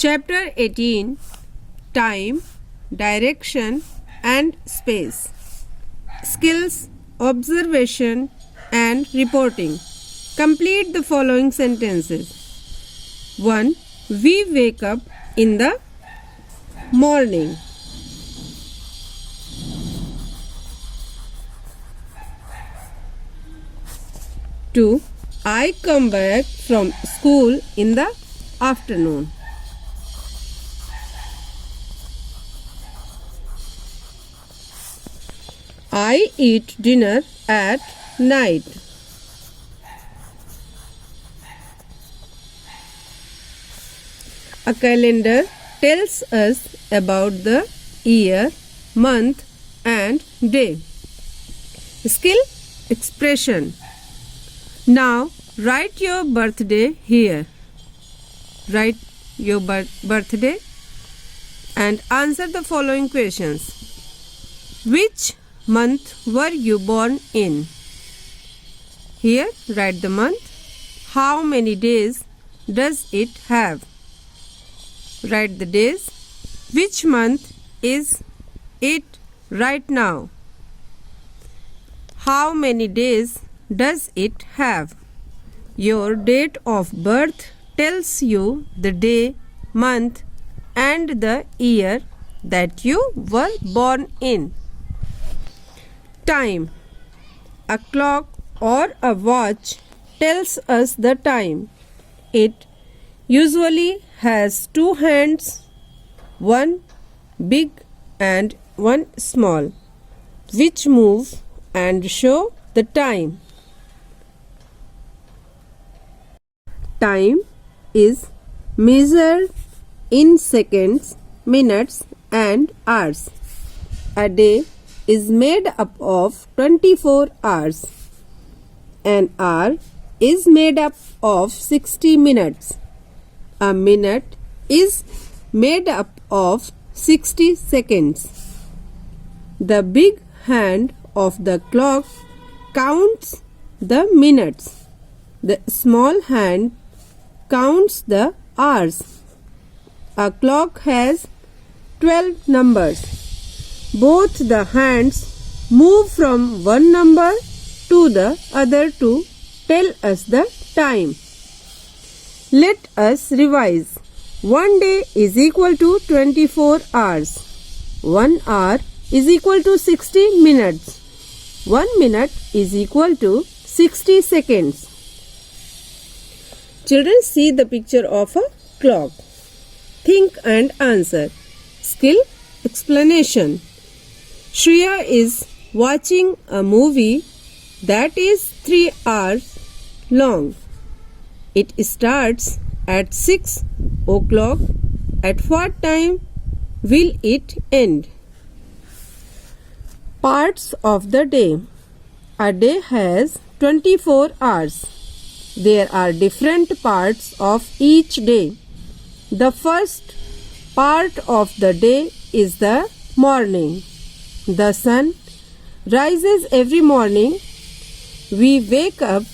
Chapter 18 Time, Direction and Space. Skills, Observation and Reporting. Complete the following sentences. 1. We wake up in the morning. 2. I come back from school in the afternoon. 'I eat dinner at night. 'A calendar tells us about the year, month and day. Skill, expression. Now write your birthday here. Write your birthday and answer the following questions. Which month were you born in? Here write the month. How many days does it have? Write the days. Which month is it right now? How many days does it have? Your date of birth tells you the day, month and the year that you were born in. Time. A clock or a watch tells us the time. It usually has two hands, one big and one small, which move and show the time. Time is measured in seconds, minutes and hours. A day is made up of 24 hours. An hour is made up of 60 minutes. A minute is made up of 60 seconds. The big hand of the clock counts the minutes. The small hand counts the hours. A clock has 12 numbers. Both the hands move from one number to the other to tell us the time. Let us revise. 1 day is equal to 24 hours. 1 hour is equal to 60 minutes. 1 minute is equal to 60 seconds. Children, see the picture of a clock. Think and answer. Skill, explanation. Shreya is watching a movie that is 3 hours long. It starts at 6 o'clock. At what time will it end? Parts of the day. A day has 24 hours. There are different parts of each day. The first part of the day is the morning. The sun rises every morning. We wake up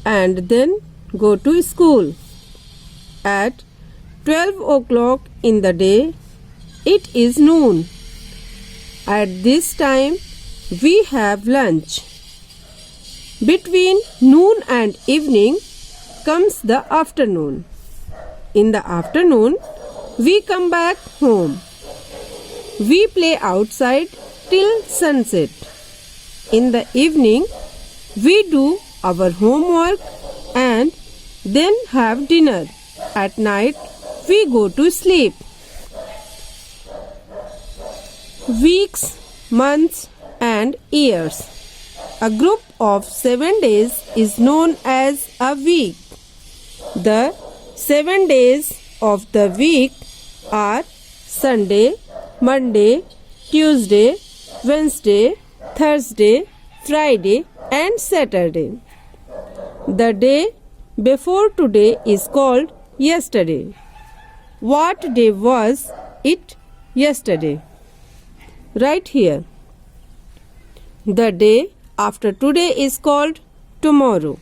and then go to school. At 12 o'clock in the day, it is noon. At this time, we have lunch. Between noon and evening comes the afternoon. In the afternoon, we come back home. We play outside till sunset. In the evening, we do our homework and then have dinner. At night, we go to sleep. Weeks, months and years. A group of 7 days is known as a week. The 7 days of the week are Sunday, Monday, Tuesday, Wednesday, Thursday, Friday and Saturday. The day before today is called yesterday. What day was it yesterday? Right here. The day after today is called tomorrow.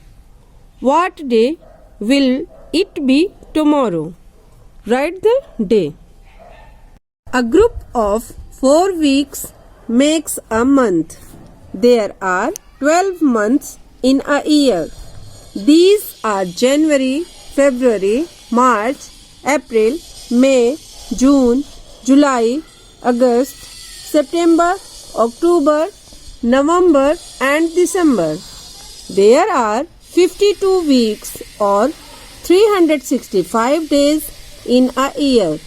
What day will it be tomorrow? Write the day. A group of 4 weeks makes a month. There are 12 months in a year. These are January, February, March, April, May, June, July, August, September, October, November and December. There are 52 weeks or 365 days in a year.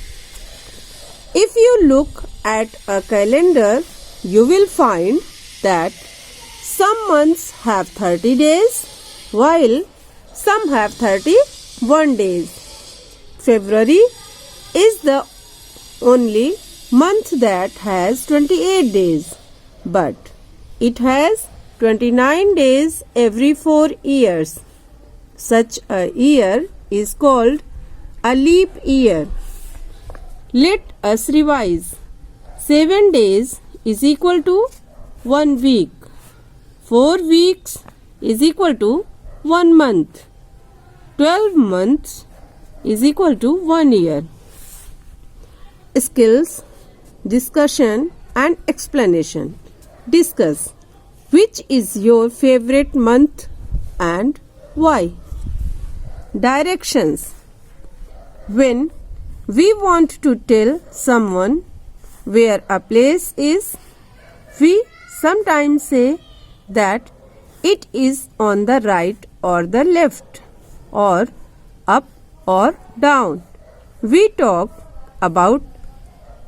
If you look at a calendar, you will find that some months have 30 days while some have 31 days. February is the only month that has 28 days, but it has 29 days every 4 years. Such a year is called a leap year. Let us revise. 7 days is equal to 1 week. 4 weeks is equal to 1 month. 12 months is equal to 1 year. Skills, discussion and explanation. Discuss. Which is your favorite month and why? Directions. When we want to tell someone where a place is, we sometimes say that it is on the right or the left, or up or down. We talk about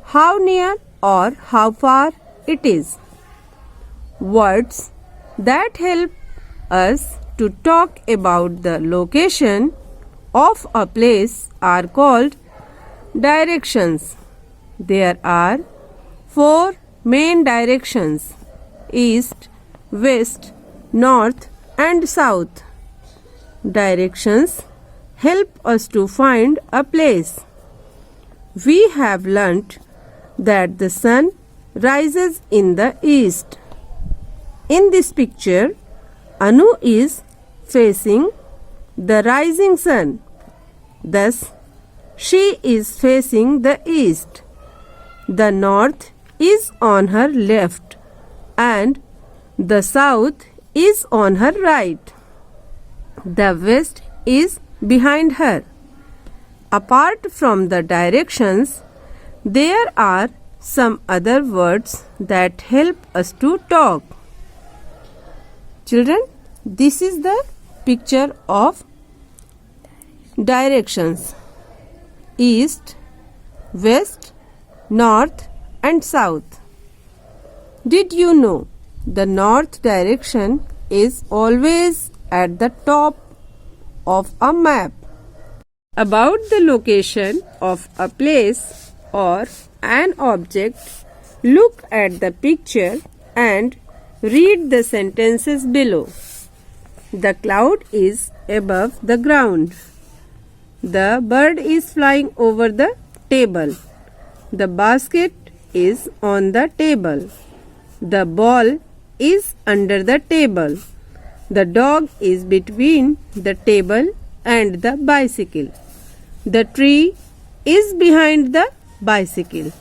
how near or how far it is. Words that help us to talk about the location of a place are called directions. There are 4 main directions: east, west, north and south. Directions help us to find a place. We have learnt that the sun rises in the east. In this picture, Anu is facing the rising sun. Thus, she is facing the east. The north is on her left and the south is on her right. The west is behind her. Apart from the directions, there are some other words that help us to talk. Children, this is the picture of directions: east, west, north and south. Did you know the north direction is always at the top of a map? About the location of a place or an object, look at the picture and read the sentences below. The cloud is above the ground. The bird is flying over the table. The basket is on the table. The ball is under the table. The dog is between the table and the bicycle. The tree is behind the bicycle.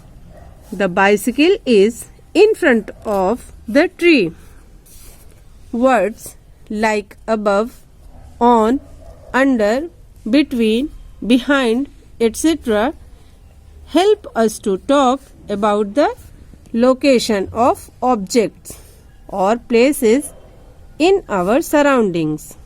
The bicycle is in front of the tree. Words like above, on, under, between, behind, etc. help us to talk about the location of objects or places in our surroundings.